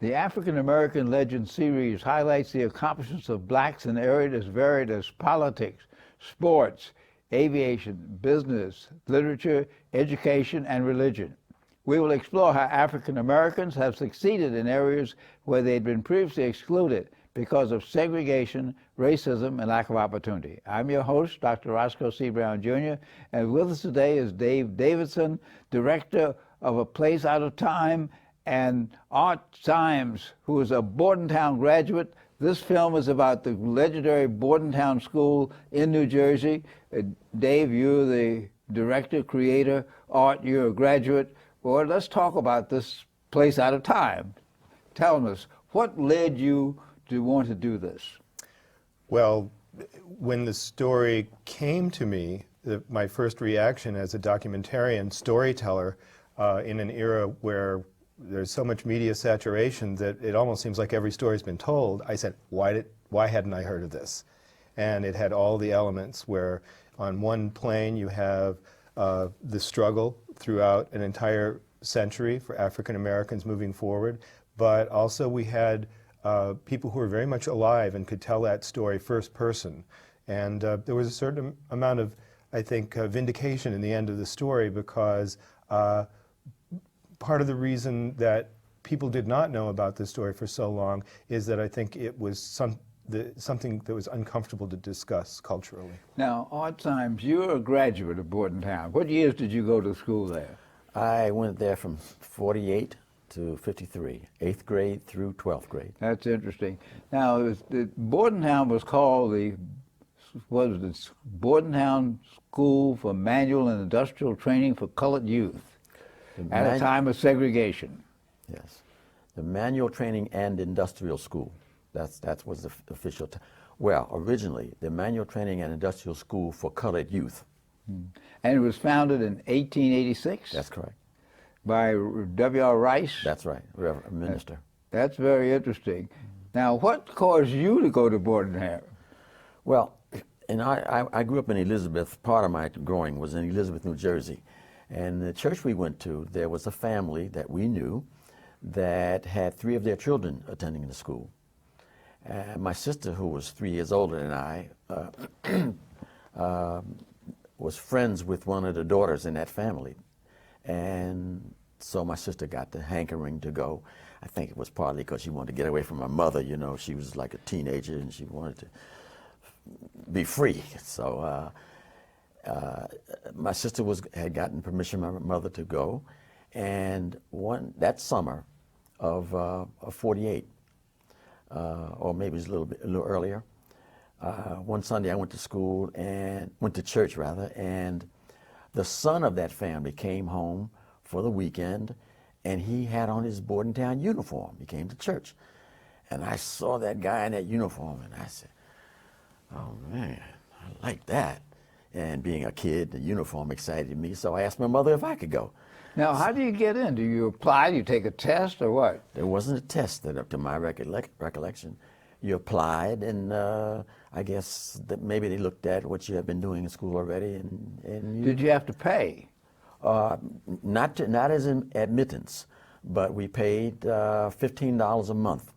The African American Legend series highlights the accomplishments of blacks in areas as varied as politics, sports, aviation, business, literature, education, and religion. We will explore how African Americans have succeeded in areas where they had been previously excluded because of segregation, racism, and lack of opportunity. I'm your host, Dr. Roscoe C. Brown, Jr., and with us today is Dave Davidson, director of A Place Out of Time, and Art Symes, who is a Bordentown graduate. This film is about the legendary Bordentown School in New Jersey. Dave, you're the director, creator. Art, you're a graduate. Well, let's talk about this Place Out of Time. Tell us, what led you to want to do this? Well, when the story came to me, my first reaction as a documentarian storyteller in an era where there's so much media saturation that it almost seems like every story's been told, I said, why hadn't I heard of this? And it had all the elements where on one plane you have the struggle throughout an entire century for African Americans moving forward, but also we had people who were very much alive and could tell that story first person. And there was a certain amount of, I think, vindication in the end of the story, because part of the reason that people did not know about this story for so long is that I think it was something that was uncomfortable to discuss culturally. Now, Art Symes, you're a graduate of Bordentown. What years did you go to school there? I went there from 48 to 53, 8th grade through 12th grade. That's interesting. Now, Bordentown was called the Bordentown School for Manual and Industrial Training for Colored Youth at a time of segregation. Yes, the Manual Training and Industrial School. That was the official. Well, originally the Manual Training and Industrial School for Colored Youth. And it was founded in 1886? That's correct. By W.R. Rice? That's right, Reverend Minister. That's very interesting. Now, what caused you to go to Bordentown? Well, and I grew up in Elizabeth. Part of my growing was in Elizabeth, New Jersey. And the church we went to, there was a family that we knew that had 3 of their children attending the school. My sister, who was 3 years older than I, was friends with one of the daughters in that family. And so my sister got the hankering to go. I think it was partly because she wanted to get away from her mother. You know, she was like a teenager and she wanted to be free. So my sister had gotten permission from her mother to go. And that summer of 48, or maybe it was a little earlier, one Sunday I went to church rather, and the son of that family came home for the weekend, and he had on his Bordentown uniform. He came to church, and I saw that guy in that uniform, and I said, oh man, I like that. And being a kid, the uniform excited me, so I asked my mother if I could go. Now, how do you get in? Do you apply? Do you take a test, or what? There wasn't a test, up to my recollection. You applied, and I guess that maybe they looked at what you had been doing in school already. And did you have to pay? Not as an admittance, but we paid $15 a month,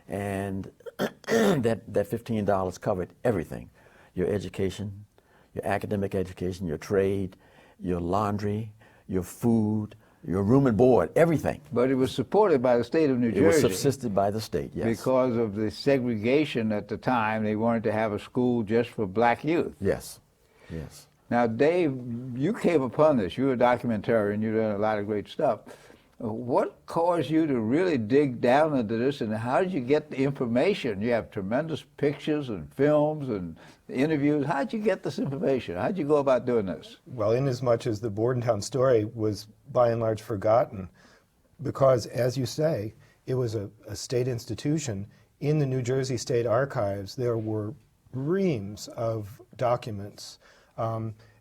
and that $15 covered everything: your education, your academic education, your trade, your laundry, your food, your room and board, everything. But it was supported by the state of New Jersey. It was subsisted by the state, yes. Because of the segregation at the time, they wanted to have a school just for black youth. Yes, yes. Now, Dave, you came upon this. You're a documentarian. You've done a lot of great stuff. What caused you to really dig down into this, and how did you get the information? You have tremendous pictures and films and interviews. How did you get this information? How did you go about doing this? Well, inasmuch as the Bordentown story was by and large forgotten, because, as you say, it was a state institution. In the New Jersey State Archives, there were reams of documents,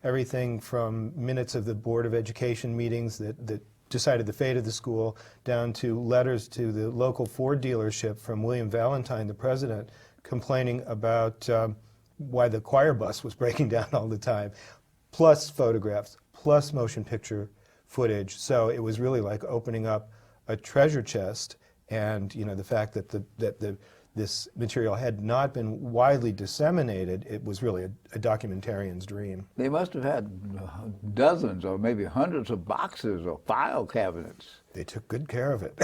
everything from minutes of the Board of Education meetings that decided the fate of the school, down to letters to the local Ford dealership from William Valentine, the president, complaining about why the choir bus was breaking down all the time, plus photographs, plus motion picture footage. So it was really like opening up a treasure chest and the fact that this material had not been widely disseminated, it was really a documentarian's dream. They must have had dozens or maybe hundreds of boxes or file cabinets. They took good care of it.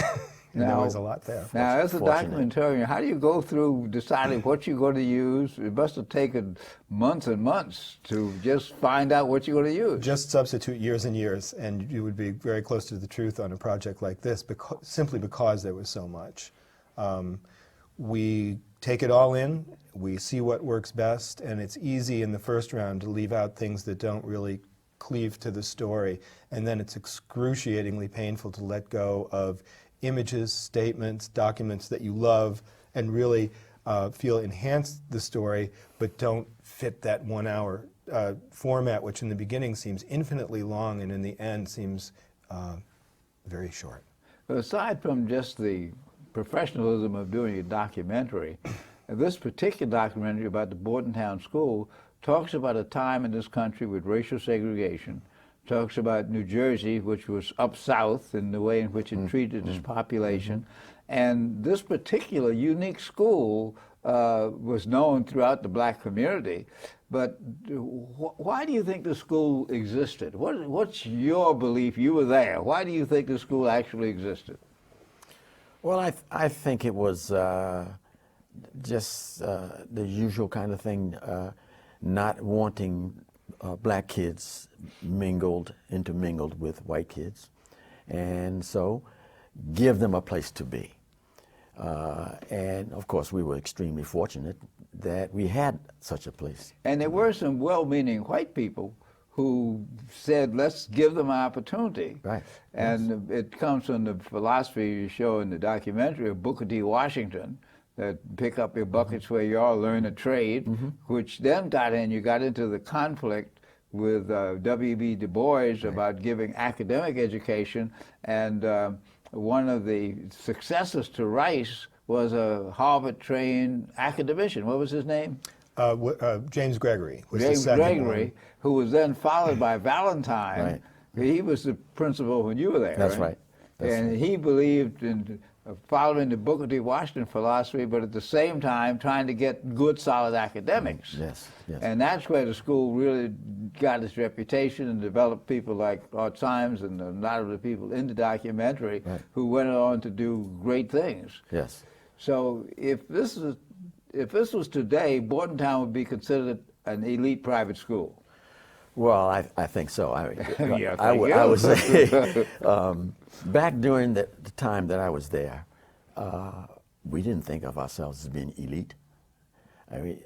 And there was a lot there. Now, as a Fortunate. documentarian, how do you go through deciding what you're going to use? It must have taken months and months to just find out what you're going to use. Just substitute years and years, and you would be very close to the truth on a project like this, simply because there was so much. We take it all in, we see what works best, and it's easy in the first round to leave out things that don't really cleave to the story, and then it's excruciatingly painful to let go of images, statements, documents that you love and really feel enhance the story, but don't fit that 1 hour format, which in the beginning seems infinitely long and in the end seems very short. But aside from just the professionalism of doing a documentary, this particular documentary about the Bordentown School talks about a time in this country with racial segregation, talks about New Jersey, which was up south in the way in which it treated its population. And this particular unique school was known throughout the black community. But why do you think the school existed? What's your belief? You were there. Why do you think the school actually existed? Well, I think it was just the usual kind of thing, not wanting black kids intermingled with white kids, and so give them a place to be. And of course, we were extremely fortunate that we had such a place. And there were some well-meaning white people who said, let's give them an opportunity. Right. And it comes from the philosophy you show in the documentary of Booker T. Washington, that pick up your buckets where you are, learn a trade, which then you got into the conflict with W.B. Du Bois about giving academic education, and one of the successors to Rice was a Harvard-trained academician. What was his name? James Gregory was the James second Gregory, one. who was then followed by Valentine. Right. He was the principal when you were there. That's right. And he believed in following the Booker T. Washington philosophy, but at the same time trying to get good, solid academics. Yes, yes. And that's where the school really got its reputation and developed people like Art Symes and a lot of the people in the documentary who went on to do great things. Yes. So if this was today, Bordentown would be considered an elite private school. Well, I think so. Yeah, I thank you. would say back during the time that I was there, we didn't think of ourselves as being elite. I mean,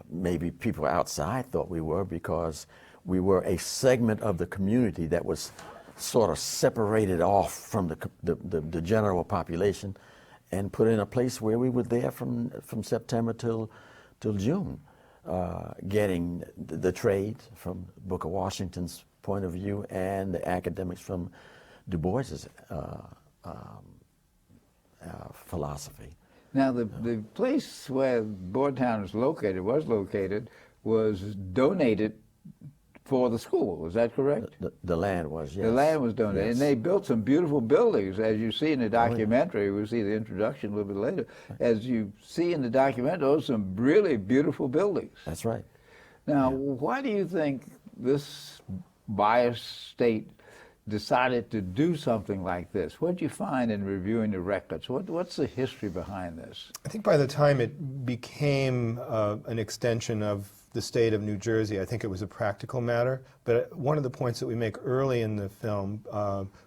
maybe people outside thought we were, because we were a segment of the community that was sort of separated off from the general population and put in a place where we were there from September till June. Getting the trade from Booker Washington's point of view and the academics from Du Bois's philosophy. Now, the place where Bordentown was located was donated for the school. Is that correct? The land was, yes. The land was donated, Yes. and they built some beautiful buildings, as you see in the documentary. We'll see the introduction a little bit later. As you see in the documentary, those are some really beautiful buildings. That's right. Now, why do you think this biased state decided to do something like this? What did you find in reviewing the records? What's the history behind this? I think by the time it became an extension of the state of New Jersey, I think it was a practical matter. But one of the points that we make early in the film,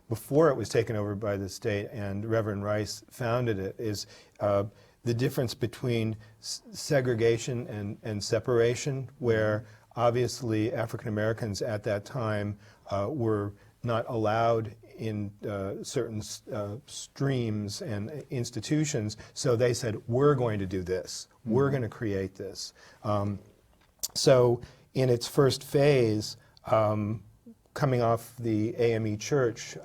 before it was taken over by the state and Reverend Rice founded it, is the difference between segregation and separation, where obviously African Americans at that time were not allowed in certain streams and institutions, so they said, we're going to do this, we're going to create this. So in its first phase, coming off the AME Church,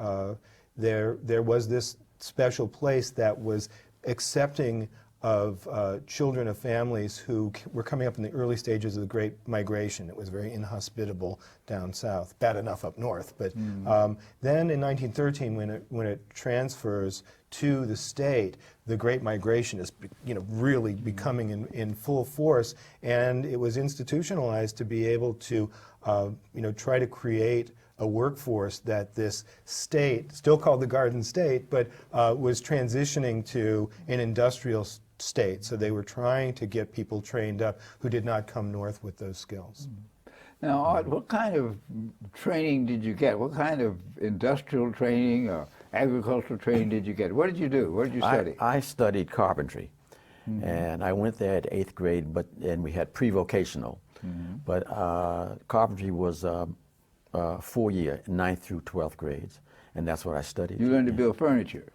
there was this special place that was accepting of children of families who were coming up in the early stages of the Great Migration. It was very inhospitable down south, bad enough up north. But then in 1913, when it transfers to the state, the Great Migration is, really becoming in full force, and it was institutionalized to be able to, try to create a workforce that this state, still called the Garden State, but was transitioning to an industrial state. So they were trying to get people trained up who did not come north with those skills. Now, Art, what kind of training did you get? What kind of industrial training or agricultural training did you get? What did you do? What did you study? I studied carpentry, and I went there at 8th grade, and we had pre-vocational. But carpentry was 4-year, 9th through 12th grades, and that's what I studied. You learned to build furniture.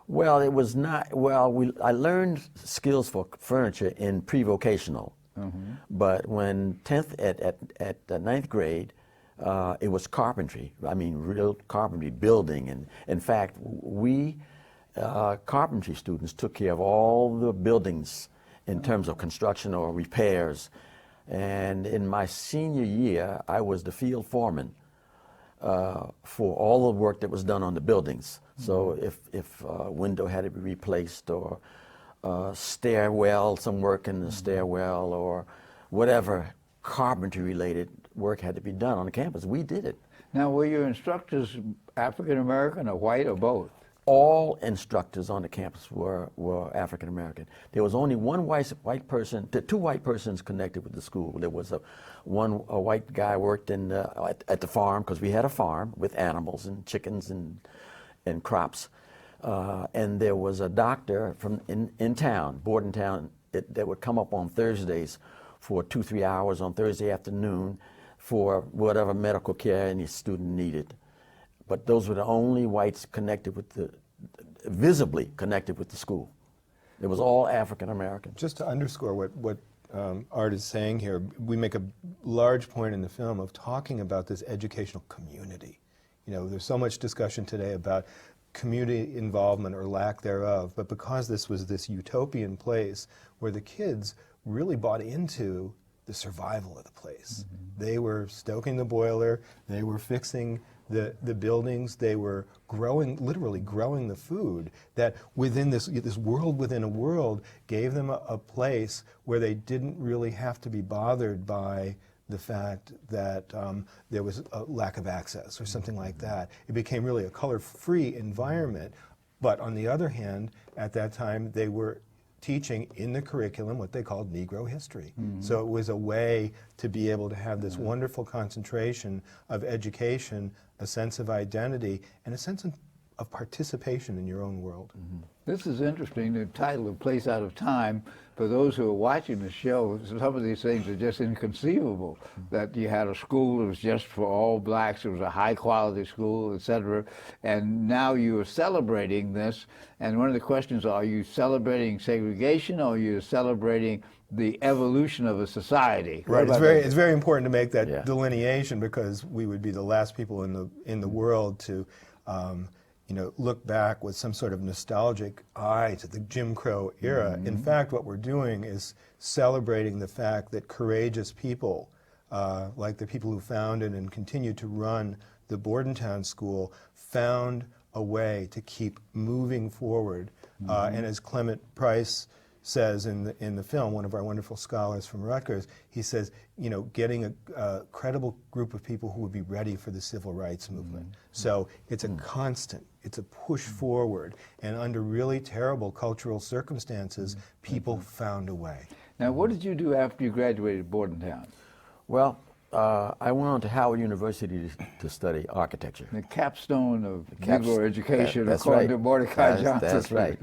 Well, it was not, I learned skills for furniture in pre-vocational, but when 10th, at the 9th grade, it was carpentry. I mean, real carpentry, building, and in fact, we carpentry students took care of all the buildings in terms of construction or repairs. And in my senior year, I was the field foreman for all the work that was done on the buildings. So if a window had to be replaced, or stairwell, some work in the stairwell, or whatever carpentry related work had to be done on the campus, we did it. Now, were your instructors African American or white or both? All instructors on the campus were African American. There was only one white person, two white persons connected with the school. There was a white guy worked at the farm, because we had a farm with animals and chickens and crops. And there was a doctor from in town, Bordentown, that would come up on Thursdays for 2-3 hours on Thursday afternoon for whatever medical care any student needed. But those were the only whites connected with visibly connected with the school. It was all African American. Just to underscore what Art is saying here, we make a large point in the film of talking about this educational community. There's so much discussion today about community involvement or lack thereof, but because this was this utopian place where the kids really bought into the survival of the place. They were stoking the boiler, they were fixing the buildings, they were literally growing the food, that within this world within a world gave them a place where they didn't really have to be bothered by the fact that there was a lack of access or something like that. It became really a color-free environment. But on the other hand, at that time, they were teaching in the curriculum what they called Negro history. So it was a way to be able to have this wonderful concentration of education, a sense of identity, and a sense of participation in your own world. This is interesting, the title of Place Out of Time. For those who are watching the show, some of these things are just inconceivable, that you had a school that was just for all blacks, it was a high-quality school, etc., and now you are celebrating this, and one of the questions are you celebrating segregation, or are you celebrating the evolution of a society? Right, it's very important to make that delineation, because we would be the last people in the world to look back with some sort of nostalgic eye to the Jim Crow era. In fact, what we're doing is celebrating the fact that courageous people, like the people who founded and continue to run the Bordentown School, found a way to keep moving forward. And as Clement Price says in the film, one of our wonderful scholars from Rutgers, he says, getting a credible group of people who would be ready for the civil rights movement. So it's a constant, it's a push forward, and under really terrible cultural circumstances, people found a way. Now, what did you do after you graduated Bordentown? Well, I went on to Howard University to study architecture. The capstone of Negro education, that's according right. to Mordecai Johnson. That's right.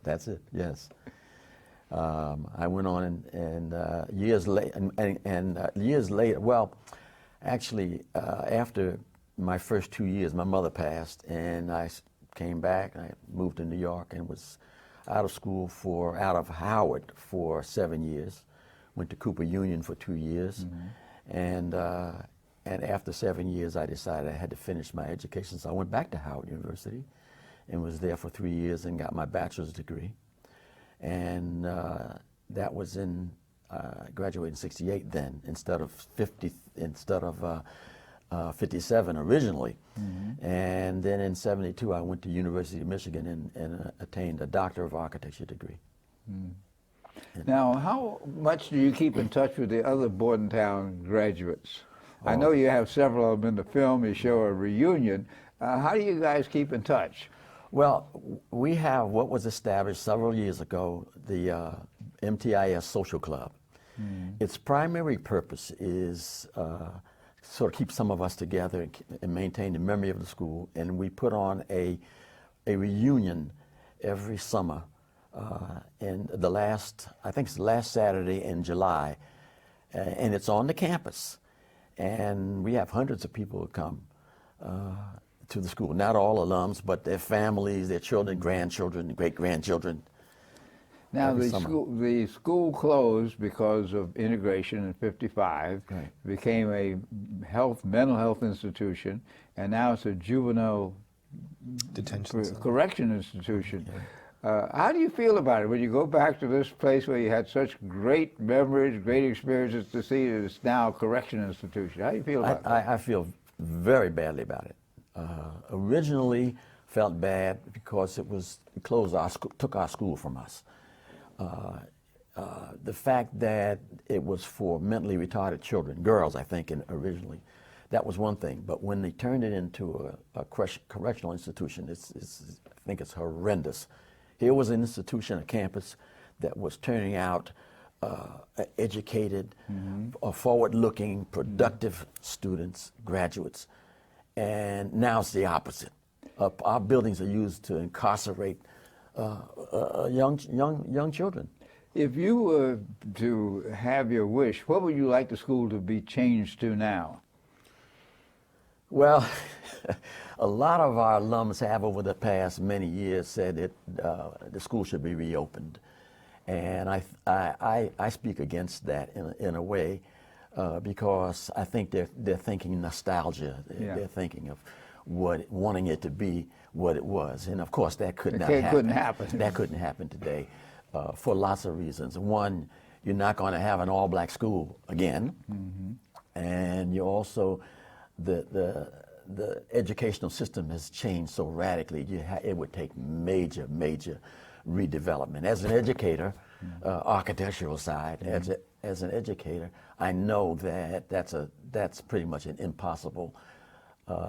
That's it. Yes. I went on and years later. Well, actually, after my first 2 years, my mother passed, and I came back. I moved to New York and was out of Howard for 7 years. Went to Cooper Union for 2 years. And after 7 years, I decided I had to finish my education. So I went back to Howard University and was there for 3 years and got my bachelor's degree. and that was in graduated in '68 then instead of 57 originally. And then in '72 I went to University of Michigan and attained a Doctor of Architecture degree. Now, how much do you keep in touch with the other Bordentown graduates? I know you have several of them in the film. You show a reunion. How do you guys keep in touch? Well, we have what was established several years ago, the MTIS Social Club. Its primary purpose is sort of keep some of us together and maintain the memory of the school. And we put on a reunion every summer. And I think it's the last Saturday in July, and it's on the campus. And we have hundreds of people who come to the school. Not all alums, but their families, their children, grandchildren, great-grandchildren. Now, the school closed because of integration in '55, Right. became a mental health institution, and now it's a juvenile Detention center. correction institution. How do you feel about it when you go back to this place where you had such great memories, great experiences, to see that it's now a correction institution? How do you feel about that? I feel very badly about it. Originally felt bad because it closed took our school from us. The fact that it was for mentally retarded children, girls, I think, originally, that was one thing. But when they turned it into a correctional institution, I think it's horrendous. Here was an institution, a campus, that was turning out educated, forward-looking, productive students, graduates, and now it's the opposite. Our buildings are used to incarcerate young children. If you were to have your wish, what would you like the school to be changed to now? Well, a lot of our alums have over the past many years said that the school should be reopened. And I speak against that in a way because I think they're thinking nostalgia. They're thinking of wanting it to be what it was. And of course that couldn't happen. That couldn't happen today for lots of reasons. One, you're not going to have an all-black school again. And you also, the educational system has changed so radically, it would take major redevelopment. As an educator, architectural side, as an educator, I know that that's pretty much an impossible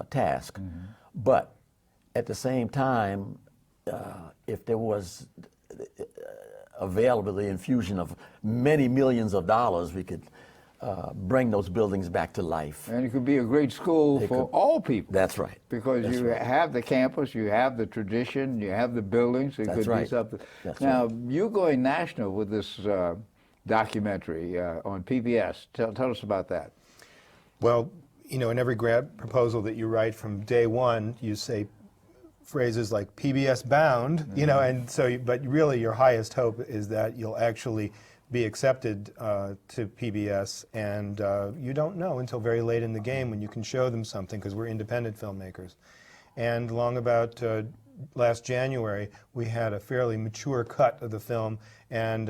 task. But at the same time, if there was available the infusion of many millions of dollars, we could bring those buildings back to life. And it could be a great school for all people. That's right. Because you have the campus, you have the tradition, you have the buildings. It could be something. Now, you're going national with this documentary on PBS. Tell us about that. Well, you know, in every grant proposal that you write from day one, you say phrases like PBS bound, you know, and so, but really your highest hope is that you'll actually be accepted to PBS, and you don't know until very late in the game when you can show them something, because we're independent filmmakers. And long about last January, we had a fairly mature cut of the film, and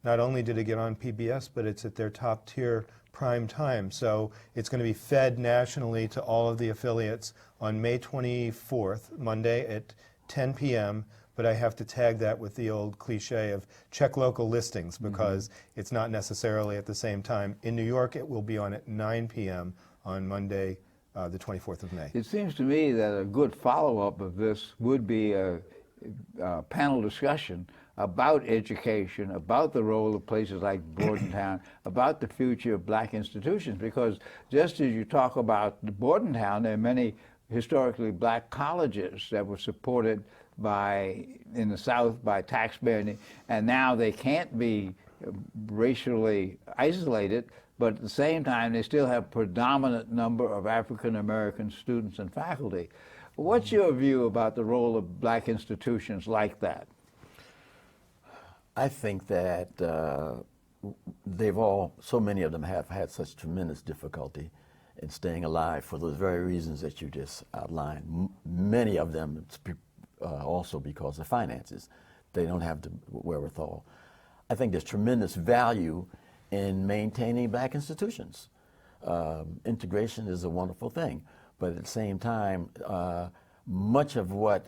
not only did it get on PBS, but it's at their top tier prime time. So it's going to be fed nationally to all of the affiliates on May 24th, Monday at 10 p.m., but I have to tag that with the old cliche of check local listings, because it's not necessarily at the same time. In New York, it will be on at 9 p.m. on Monday, the 24th of May. It seems to me that a good follow-up of this would be a panel discussion about education, about the role of places like Bordentown, about the future of black institutions, because just as you talk about Bordentown, there are many historically black colleges that were supported in the South by taxpayers, and now they can't be racially isolated, but at the same time they still have predominant number of African American students and faculty. What's your view about the role of black institutions like that? I think that so many of them have had such tremendous difficulty in staying alive for those very reasons that you just outlined. Many of them also because of finances. they don't have the wherewithal. I think there's tremendous value in maintaining black institutions. Integration is a wonderful thing, but at the same time, much of what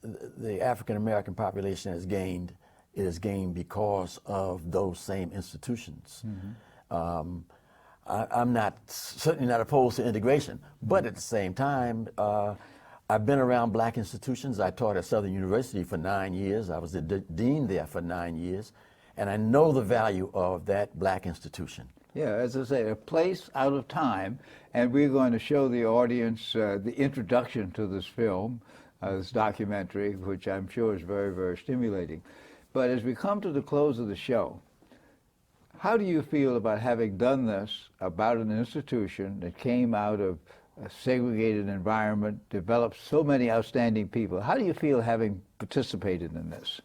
the African American population has gained, it has gained because of those same institutions. I'm certainly not opposed to integration, but at the same time, I've been around black institutions. I taught at Southern University for 9 years. I was the dean there for 9 years, and I know the value of that black institution. Yeah, as I say, a place out of time, and we're going to show the audience the introduction to this film, this documentary, which I'm sure is very, very stimulating. But as we come to the close of the show, how do you feel about having done this about an institution that came out of a segregated environment, developed so many outstanding people? How do you feel having participated in this?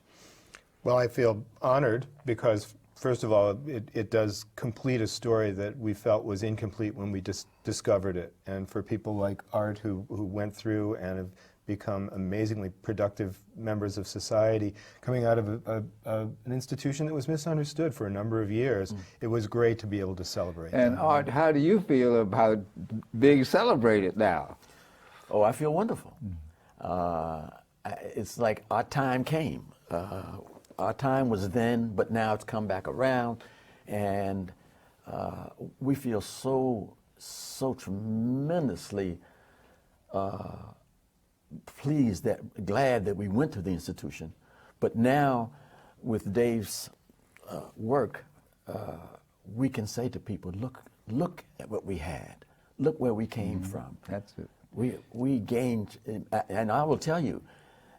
Well, I feel honored because, first of all, it does complete a story that we felt was incomplete when we discovered it. And for people like Art who went through and have become amazingly productive members of society, coming out of an institution that was misunderstood for a number of years, it was great to be able to celebrate. And Art, how do you feel about being celebrated now? Oh, I feel wonderful. It's like our time came. Our time was then, but now it's come back around, and we feel so tremendously pleased, glad that we went to the institution. But now, with Dave's work, we can say to people, look at what we had. Look where we came from. That's it. We gained, and I will tell you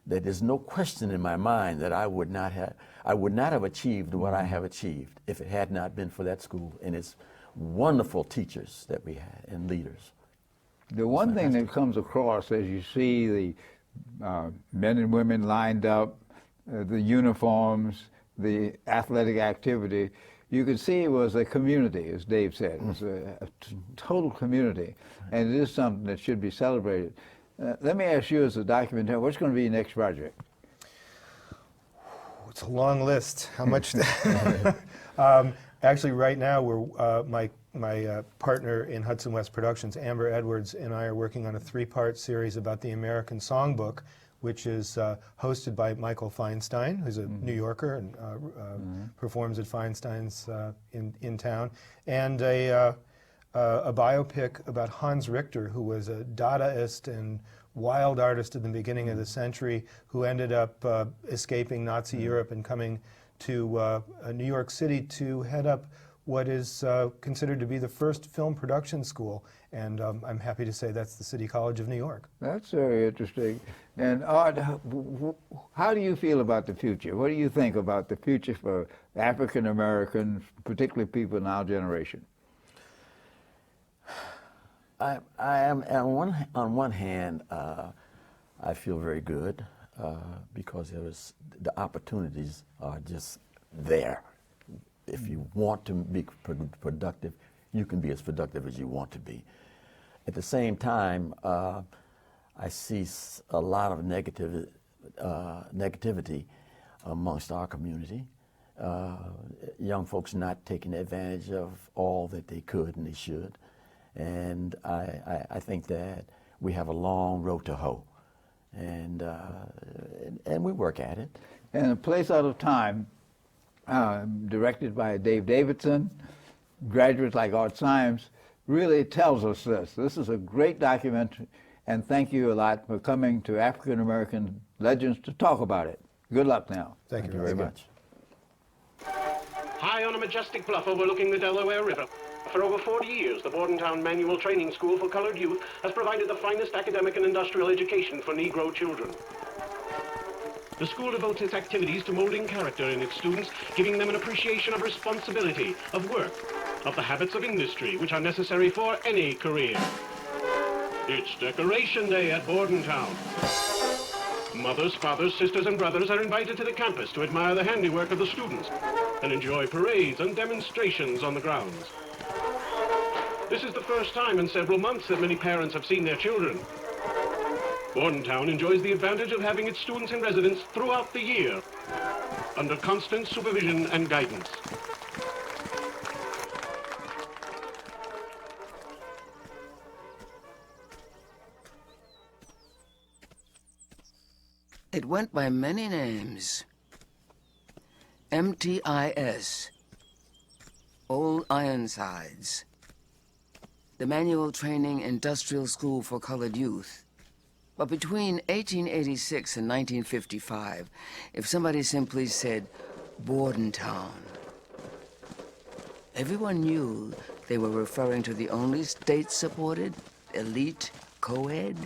that there's no question in my mind that I would not have achieved what I have achieved if it had not been for that school and its wonderful teachers that we had and leaders. The one thing that comes across as you see the men and women lined up, the uniforms, the athletic activity, you could see it was a community, as Dave said. It was a total community, and it is something that should be celebrated. Let me ask you as a documentarian, what's going to be your next project? It's a long list. How much? Actually, right now, we're my partner in Hudson West Productions, Amber Edwards, and I are working on a 3-part series about the American Songbook, which is hosted by Michael Feinstein, who's a New Yorker and performs at Feinstein's in town, and a biopic about Hans Richter, who was a Dadaist and wild artist at the beginning of the century, who ended up escaping Nazi Europe and coming to New York City to head up what is considered to be the first film production school, and I'm happy to say that's the City College of New York. That's very interesting. And Art, how do you feel about the future? What do you think about the future for African Americans, particularly people in our generation? I am on one hand, I feel very good because the opportunities are just there. If you want to be productive, you can be as productive as you want to be. At the same time, I see a lot of negativity amongst our community. Young folks not taking advantage of all that they could and they should. And I think that we have a long road to hoe, and we work at it. And A Place Out of Time, directed by Dave Davidson, graduates like Art Symes, really tells us this. This is a great documentary, and thank you a lot for coming to African American Legends to talk about it. Good luck now. Thank you very much. High on a majestic bluff overlooking the Delaware River, for over 40 years, the Bordentown Manual Training School for Colored Youth has provided the finest academic and industrial education for Negro children. The school devotes its activities to molding character in its students, giving them an appreciation of responsibility, of work, of the habits of industry, which are necessary for any career. It's Decoration Day at Bordentown. Mothers, fathers, sisters, and brothers are invited to the campus to admire the handiwork of the students and enjoy parades and demonstrations on the grounds. This is the first time in several months that many parents have seen their children. Bordentown enjoys the advantage of having its students in residence throughout the year, under constant supervision and guidance. It went by many names. MTIS, Old Ironsides, the Manual Training Industrial School for Colored Youth. But between 1886 and 1955, if somebody simply said Bordentown, everyone knew they were referring to the only state-supported, elite, co-ed,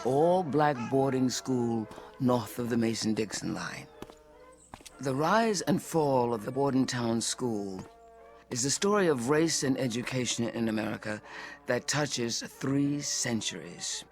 all-black boarding school north of the Mason-Dixon line. The rise and fall of the Bordentown School is the story of race and education in America that touches 3 centuries.